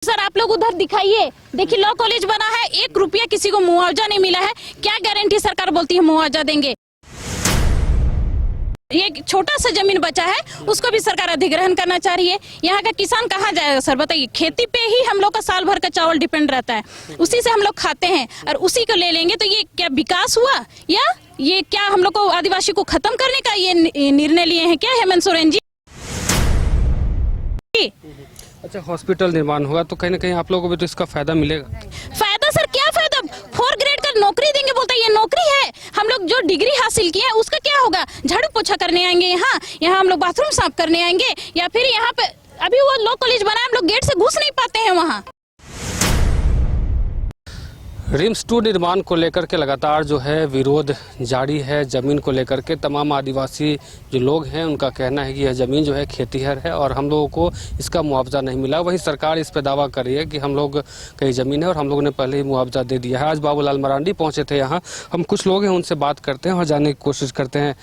Sir आप लोग उधर दिखाइए, देखिए लॉ कॉलेज बना है, 1 रुपया किसी को मुआवजा नहीं मिला है। क्या गारंटी सरकार बोलती है मुआवजा देंगे। ये छोटा सा जमीन बचा है, उसको भी सरकार अधिग्रहण करना चाह रही है। यहाँ का किसान कहाँ जाएगा सर बताइए। खेती पे ही हम लोग का साल भर का चावल डिपेंड रहता है, उसी से हम लोग खाते हैं और उसी को ले लेंगे तो ये क्या विकास हुआ, या ये क्या हम लोग को आदिवासी को खत्म करने का ये निर्णय लिए हैं क्या हेमंत सोरेन जी। अच्छा, हॉस्पिटल निर्माण होगा तो कहीं ना कहीं आप लोगों को भी तो इसका फायदा मिलेगा। फायदा सर क्या फायदा, 4 ग्रेड का नौकरी देंगे बोलते हैं, ये नौकरी है। हम लोग जो डिग्री हासिल किए हैं उसका क्या होगा। झाड़ू पोछा करने आएंगे, यहाँ हम लोग बाथरूम साफ करने आएंगे, या फिर यहाँ पे अभी वो लॉ कॉलेज बना है, हम लोग गेट से घुस नहीं पाते हैं वहाँ। रिम्स 2 निर्माण को लेकर के लगातार जो है विरोध जारी है। ज़मीन को लेकर के तमाम आदिवासी जो लोग हैं उनका कहना है कि यह ज़मीन जो है खेतीहर है और हम लोगों को इसका मुआवजा नहीं मिला। वहीं सरकार इस पे दावा कर रही है कि हम लोग कई ज़मीन है और हम लोगों ने पहले ही मुआवजा दे दिया है। आज बाबूलाल मरांडी पहुंचे थे यहाँ, हम कुछ लोग हैं उनसे बात करते हैं और जानने की कोशिश करते हैं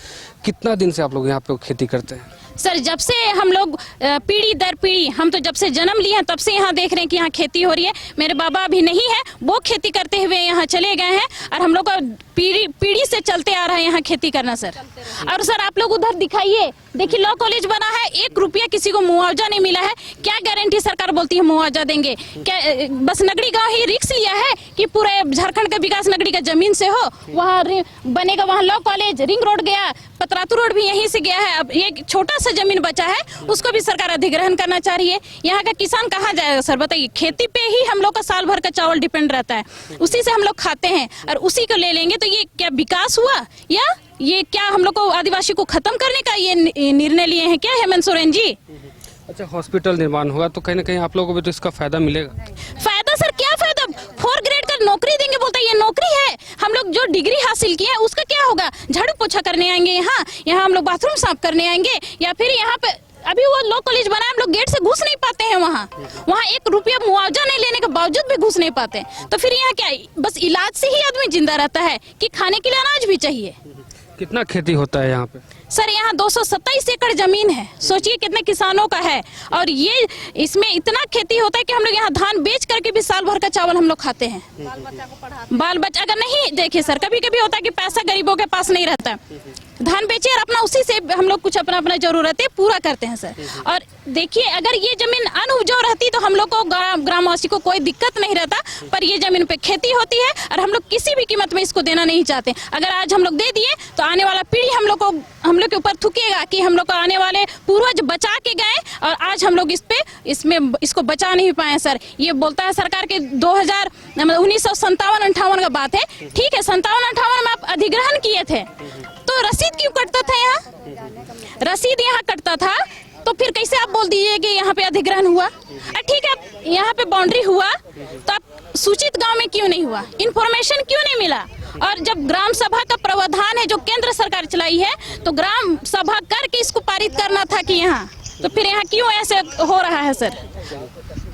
कितना दिन से आप लोग यहाँ पे खेती करते हैं। सर जब से हम लोग पीढ़ी दर पीढ़ी, हम तो जब से जन्म लिए हैं तब से यहाँ देख रहे हैं कि यहाँ खेती हो रही है। मेरे बाबा अभी नहीं है, वो खेती करते हुए यहाँ चले गए हैं और हम लोग का पीढ़ी से चलते आ रहा है यहाँ खेती करना सर। और सर आप लोग उधर दिखाइए, देखिए लॉ कॉलेज बना है, 1 रुपया किसी को मुआवजा नहीं मिला है। क्या गारंटी सरकार बोलती है मुआवजा देंगे। क्या बस नगड़ी गाँव ही रिस्क लिया है कि पूरे झारखंड का विकास नगड़ी का जमीन से हो, वहाँ बनेगा, वहाँ लॉ कॉलेज, रिंग रोड गया, पतरातू रोड भी यहीं से गया है। अब ये छोटा सा जमीन बचा है, उसको भी सरकार अधिग्रहण करना चाह रही है। यहाँ का किसान कहाँ जाएगा सर बताइए। खेती पे ही हम लोग का साल भर का चावल डिपेंड रहता है, उसी से हम लोग खाते हैं और उसी को ले लेंगे तो ये क्या विकास हुआ, या ये क्या हम लोग को आदिवासी को खत्म करने का ये निर्णय लिए हैं क्या हेमंत सोरेन जी। अच्छा, हॉस्पिटल निर्माण होगा तो कहीं ना कहीं आप लोगों को भी तो इसका फायदा मिलेगा। फायदा सर क्या फायदा, 4 ग्रेड का नौकरी देंगे बोलते हैं, ये नौकरी है। हम लोग जो डिग्री हासिल किए हैं उसका क्या होगा। झाड़ू पोछा करने आएंगे, यहाँ हम लोग बाथरूम साफ करने आएंगे, या फिर यहाँ पे अभी वो लॉ कॉलेज बना है, हम लोग गेट से घुस नहीं पाते हैं वहाँ 1 रुपया मुआवजा नहीं लेने के बावजूद भी घुस नहीं पाते। तो फिर यहाँ क्या, बस इलाज से ही आदमी जिंदा रहता है कि खाने के लिए अनाज भी चाहिए। कितना खेती होता है यहाँ पे सर यहाँ 227 एकड़ जमीन है, सोचिए कितने किसानों का है। और ये इसमें इतना खेती होता है कि हम लोग यहाँ धान बेच करके भी साल भर का चावल हम लोग खाते हैं। बाल बच्चा अगर नहीं, देखिए सर कभी कभी होता है कि पैसा गरीबों के पास नहीं रहता, धान बेचे और अपना उसी से हम लोग कुछ अपना जरूरतें पूरा करते हैं सर। और देखिए अगर ये जमीन अनउपजाऊ रहती तो हम लोग को ग्रामवासी को कोई दिक्कत नहीं रहता, पर ये जमीन पे खेती होती है और हम लोग किसी भी कीमत में इसको देना नहीं चाहते। अगर आज हम लोग दे दिए तो आने वाला पीढ़ी हम लोग के ऊपर थूकेगा कि हम लोग को आने वाले पूर्वज बचा के गए और आज हम लोग इसको बचा नहीं पाए सर। ये बोलता है सरकार के 1957-58 का बात है, ठीक है 57-58 में आप अधिग्रहण किए थे तो रसीद क्यों कटता था, यहाँ रसीद यहाँ कटता था, तो फिर कैसे आप बोल दीजिए कि यहाँ पे अधिग्रहण हुआ। ठीक है यहाँ पे बाउंड्री हुआ तो आप सूचित गांव में क्यों नहीं हुआ, इंफॉर्मेशन क्यों नहीं मिला। और जब ग्राम सभा का प्रावधान है जो केंद्र सरकार चलाई है तो ग्राम सभा करके इसको पारित करना था कि यहाँ, तो फिर यहाँ क्यों ऐसे हो रहा है सर।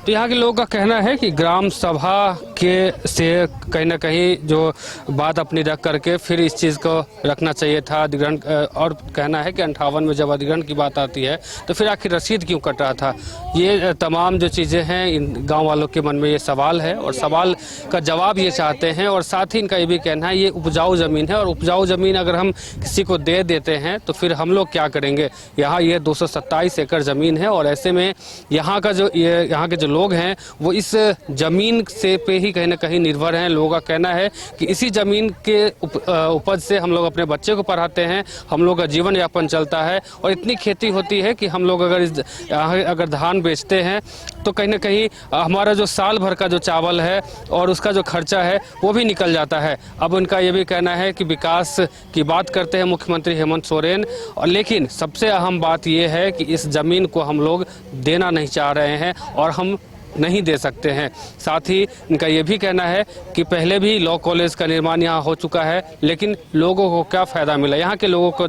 तो यहाँ के लोगों का कहना है कि ग्राम सभा के से कहीं ना कहीं जो बात अपनी रख करके फिर इस चीज़ को रखना चाहिए था अधिग्रहण। और कहना है कि 58 में जब अधिग्रहण की बात आती है तो फिर आखिर रसीद क्यों कट रहा था। ये तमाम जो चीज़ें हैं इन गांव वालों के मन में ये सवाल है और सवाल का जवाब ये चाहते हैं। और साथ ही इनका ये भी कहना है ये उपजाऊ ज़मीन है और उपजाऊ ज़मीन अगर हम किसी को दे देते हैं तो फिर हम लोग क्या करेंगे। यहाँ ये 227 एकड़ ज़मीन है और ऐसे में यहाँ के जो लोग हैं वो इस जमीन से पे ही कहीं ना कहीं निर्भर हैं। लोगों का कहना है कि इसी जमीन के उपज से हम लोग अपने बच्चे को पढ़ाते हैं, हम लोग का जीवन यापन चलता है और इतनी खेती होती है कि हम लोग अगर धान बेचते हैं तो कहीं ना कहीं हमारा जो साल भर का जो चावल है और उसका जो खर्चा है वो भी निकल जाता है। अब उनका ये भी कहना है कि विकास की बात करते हैं मुख्यमंत्री हेमंत सोरेन, और लेकिन सबसे अहम बात ये है कि इस जमीन को हम लोग देना नहीं चाह रहे हैं और हम नहीं दे सकते हैं। साथ ही इनका ये भी कहना है कि पहले भी लॉ कॉलेज का निर्माण यहाँ हो चुका है, लेकिन लोगों को क्या फ़ायदा मिला, यहाँ के लोगों को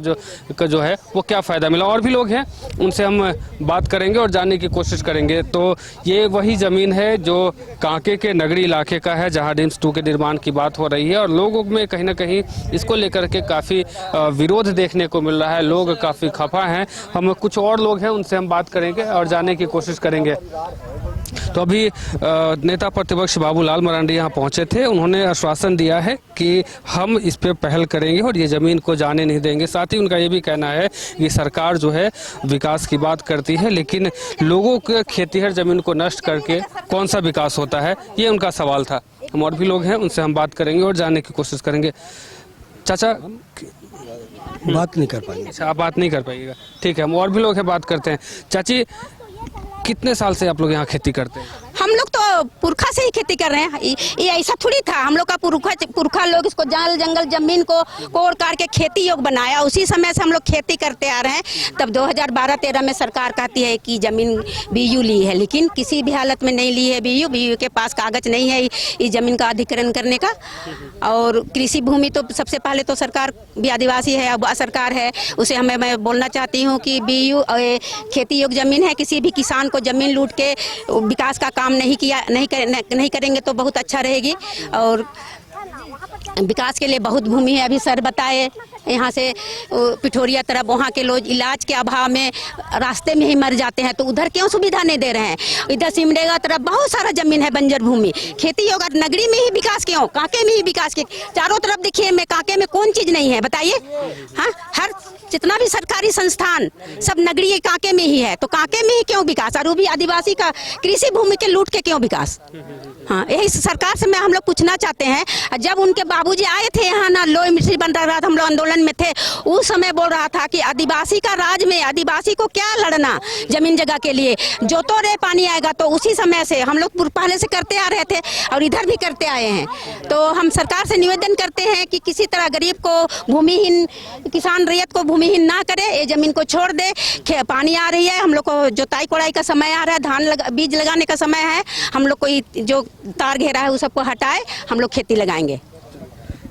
जो है वो क्या फ़ायदा मिला। और भी लोग हैं उनसे हम बात करेंगे और जानने की कोशिश करेंगे। तो ये वही ज़मीन है जो कांके के नगरी इलाके का है जहाँ रिम्स 2 के निर्माण की बात हो रही है और लोगों में कहीं ना कहीं इसको लेकर के काफ़ी विरोध देखने को मिल रहा है। लोग काफ़ी खफा हैं। हम कुछ और लोग हैं उनसे हम बात करेंगे और जानने की कोशिश करेंगे। तो अभी नेता प्रतिपक्ष बाबूलाल मरांडी यहाँ पहुंचे थे। उन्होंने आश्वासन दिया है कि हम इस पे पहल करेंगे और ये ज़मीन को जाने नहीं देंगे। साथ ही उनका ये भी कहना है कि सरकार जो है विकास की बात करती है, लेकिन लोगों के खेतीहर ज़मीन को नष्ट करके कौन सा विकास होता है, ये उनका सवाल था। हम और भी लोग हैं, उनसे हम बात करेंगे और जानने की कोशिश करेंगे। चाचा बात नहीं कर पाएंगे। अच्छा, आप बात नहीं कर पाइएगा, ठीक है। हम और भी लोग हैं, बात करते हैं। चाची, कितने साल से आप लोग यहाँ खेती करते हैं? हम लोग तो पुरखा से ही खेती कर रहे हैं। ये ऐसा थोड़ी था, हम लोग का पुरखा लोग इसको जंगल जमीन को कोड़ काट के खेती योग बनाया, उसी समय से हम लोग खेती करते आ रहे हैं। तब 2012-13 में सरकार कहती है कि जमीन बीयू ली है, लेकिन किसी भी हालत में नहीं ली है बीयू के पास कागज नहीं है इस जमीन का अधिग्रहण करने का। और कृषि भूमि तो सबसे पहले तो सरकार भी आदिवासी है, अब सरकार है, उसे मैं बोलना चाहती हूँ कि बीयू खेती योग्य जमीन है। किसी भी किसान को जमीन लूट के विकास का काम नहीं करेंगे तो बहुत अच्छा रहेगी। और विकास के लिए बहुत भूमि है। अभी सर बताए यहाँ से पिठोरिया तरफ, वहाँ के लोग इलाज के अभाव में रास्ते में ही मर जाते हैं, तो उधर क्यों सुविधा नहीं दे रहे हैं? इधर सिमडेगा तरफ बहुत सारा जमीन है बंजर भूमि, खेती होगा। नगरी में ही विकास क्यों, कांके में ही विकास के चारों तरफ देखिए, मैं कांके में कौन चीज नहीं है बताइए? हाँ, हर जितना भी सरकारी संस्थान सब नगरीय कांके में ही है, तो कांके में ही क्यों विकास? और वो भी आदिवासी का कृषि भूमि के लूट के क्यों विकास? हाँ, यही सरकार से मैं हम लोग पूछना चाहते हैं। जब उनके बाबूजी आए थे यहाँ ना, लो मिट्री बन रहा था, हम लोग आंदोलन में थे, उस समय बोल रहा था कि आदिवासी का राज में आदिवासी को क्या लड़ना जमीन जगह के लिए, जो तो रे पानी आएगा। तो उसी समय से हम लोग पहले से करते आ रहे थे और इधर भी करते आए हैं। तो हम सरकार से निवेदन करते हैं कि किसी तरह गरीब को, भूमिहीन किसान रैयत को भूमिहीन ना करे, ये जमीन को छोड़ दे। पानी आ रही है, हम लोग को जोताई कोड़ाई का समय आ रहा है, बीज लगाने का समय है, हम लोग को जो तार घेरा है उस सबको हटाए, हम लोग खेती लगाएंगे।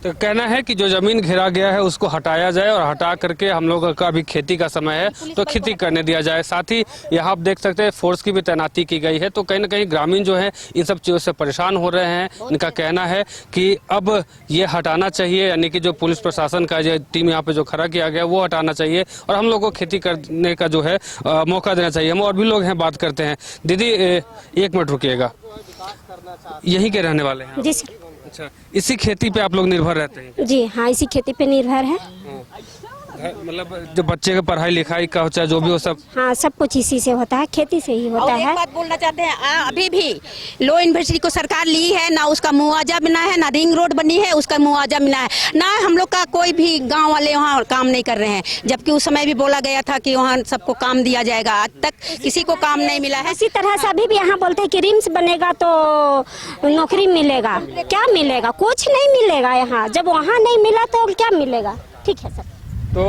तो कहना है कि जो जमीन घेरा गया है उसको हटाया जाए और हटा करके हम लोगों का अभी खेती का समय है तो खेती करने दिया जाए। साथ ही यहाँ आप देख सकते हैं फोर्स की भी तैनाती की गई है। तो कहीं ना कहीं ग्रामीण जो है इन सब चीज़ों से परेशान हो रहे हैं। इनका कहना है कि अब ये हटाना चाहिए, यानी कि जो पुलिस प्रशासन का जो टीम यहाँ पे जो खड़ा किया गया वो हटाना चाहिए और हम लोग को खेती करने का जो है मौका देना चाहिए। हम और भी लोग हैं, बात करते हैं। दीदी 1 मिनट रुकिएगा, यहीं के रहने वाले हैं? जी सर। अच्छा, इसी खेती पे आप लोग निर्भर रहते हैं? जी हाँ, इसी खेती पे निर्भर है। मतलब जो बच्चे का पढ़ाई लिखाई का चाहे जो भी हो सब? हाँ, सब कुछ इसी से होता है, खेती से ही होता और है। एक बात बोलना चाहते हैं, अभी भी लो यूनिवर्सिटी को सरकार ली है ना, उसका मुआवजा मिला है, ना रिंग रोड बनी है उसका मुआवजा मिला है, ना हम लोग का कोई भी गांव वाले वहाँ काम नहीं कर रहे हैं। जबकि उस समय भी बोला गया था कि वहाँ सबको काम दिया जाएगा, आज तक किसी को काम नहीं मिला है। इसी तरह से अभी भी यहाँ बोलते हैं कि रिम्स बनेगा तो नौकरी मिलेगा, क्या मिलेगा? कुछ नहीं मिलेगा यहाँ। जब वहाँ नहीं मिला तो क्या मिलेगा? ठीक है सर। तो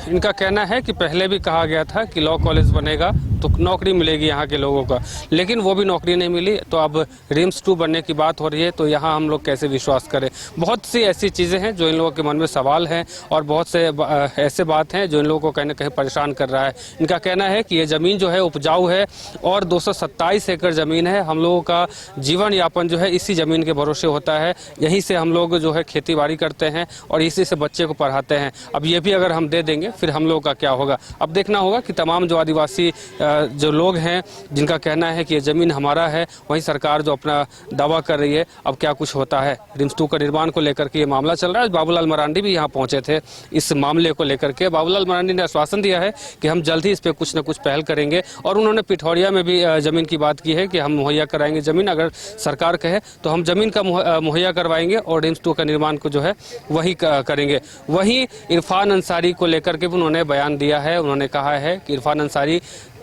इनका कहना है कि पहले भी कहा गया था कि लॉ कॉलेज बनेगा तो नौकरी मिलेगी यहाँ के लोगों का, लेकिन वो भी नौकरी नहीं मिली। तो अब रिम्स 2 बनने की बात हो रही है, तो यहाँ हम लोग कैसे विश्वास करें? बहुत सी ऐसी चीज़ें हैं जो इन लोगों के मन में सवाल हैं और बहुत से ऐसे बात हैं जो इन लोगों को कहीं ना कहीं परेशान कर रहा है। इनका कहना है कि ये ज़मीन जो है उपजाऊ है और 227 एकड़ ज़मीन है। हम लोगों का जीवन यापन जो है इसी ज़मीन के भरोसे होता है, यहीं से हम लोग जो है खेती बाड़ी करते हैं और इसी से बच्चे को पढ़ाते हैं। अब ये भी अगर हम दे देंगे फिर हम लोगों का क्या होगा? अब देखना होगा कि तमाम जो आदिवासी जो लोग हैं जिनका कहना है कि ये ज़मीन हमारा है, वहीं सरकार जो अपना दावा कर रही है, अब क्या कुछ होता है? रिम्स 2 का निर्माण को लेकर के ये मामला चल रहा है। बाबूलाल मरांडी भी यहाँ पहुंचे थे इस मामले को लेकर के। बाबूलाल मरांडी ने आश्वासन दिया है कि हम जल्द ही इस पर कुछ न कुछ पहल करेंगे और उन्होंने पिठौरिया में भी ज़मीन की बात की है कि हम मुहैया कराएंगे ज़मीन, अगर सरकार कहे तो हम ज़मीन का मुहैया करवाएंगे और रिम्स 2 का निर्माण को जो है वही करेंगे। वहीं इरफान अंसारी को लेकर के भी उन्होंने बयान दिया है। उन्होंने कहा है कि इरफान अंसारी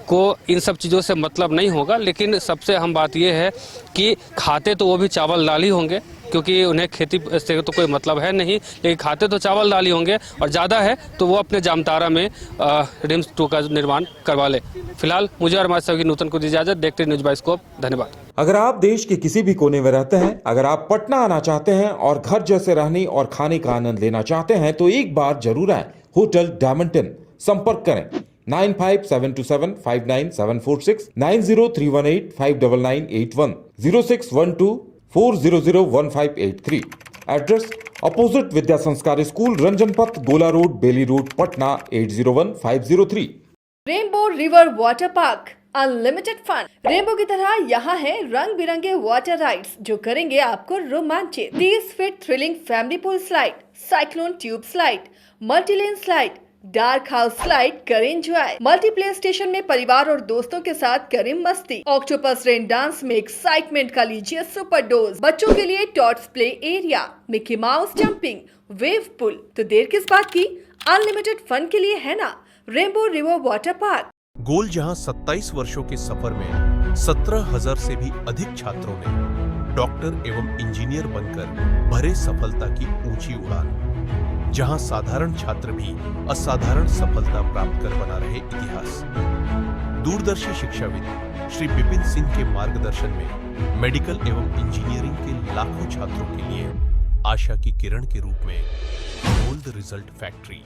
को इन सब चीज़ों से मतलब नहीं होगा, लेकिन सबसे अहम बात यह है कि खाते तो वो भी चावल दाल ही होंगे, क्योंकि उन्हें खेती से तो कोई मतलब है नहीं, लेकिन खाते तो चावल दाल ही होंगे और ज़्यादा है तो वो अपने जामतारा में रिम्स 2 का निर्माण करवा ले। फिलहाल मुझे और हमारे सभी नूतन को दी इजाज़त। देखते न्यूज़ बाइस्कोप। धन्यवाद। अगर आप देश के किसी भी कोने में रहते हैं, अगर आप पटना आना चाहते हैं और घर जैसे रहने और खाने का आनंद लेना चाहते हैं तो एक बार जरूर आए होटल डायमंटन। संपर्क करें 9572759746, 9031859981, 0612400153। एड्रेस अपोजिट विद्या संस्कार स्कूल, रंजन पथ, Gola road, Bailey road, Patna 801503। Rainbow river water park unlimited fun. Rainbow की तरह यहाँ है रंग बिरंगे वाटर राइड्स जो करेंगे आपको रोमांचित। 30 feet thrilling family pool slide, cyclone tube slide, multilane slide, dark house slide करें एंजॉय। मल्टीप्ले स्टेशन में परिवार और दोस्तों के साथ करें मस्ती। ऑक्टोपस रेन डांस में एक्साइटमेंट का लीजिए सुपर डोज। बच्चों के लिए tots play area, Mickey Mouse jumping, wave pool. तो देर किस बात की, अनलिमिटेड फन के लिए है ना रेनबो रिवर वाटर पार्क। गोल जहां 27 वर्षों के सफर में 17,000 से भी अधिक छात्रों ने डॉक्टर एवं इंजीनियर बनकर भरे सफलता की ऊंची उड़ान। जहां साधारण छात्र भी असाधारण सफलता प्राप्त कर बना रहे इतिहास। दूरदर्शी शिक्षाविद श्री विपिन सिंह के मार्गदर्शन में मेडिकल एवं इंजीनियरिंग के लाखों छात्रों के लिए आशा की किरण के रूप में गोल्ड रिजल्ट फैक्ट्री।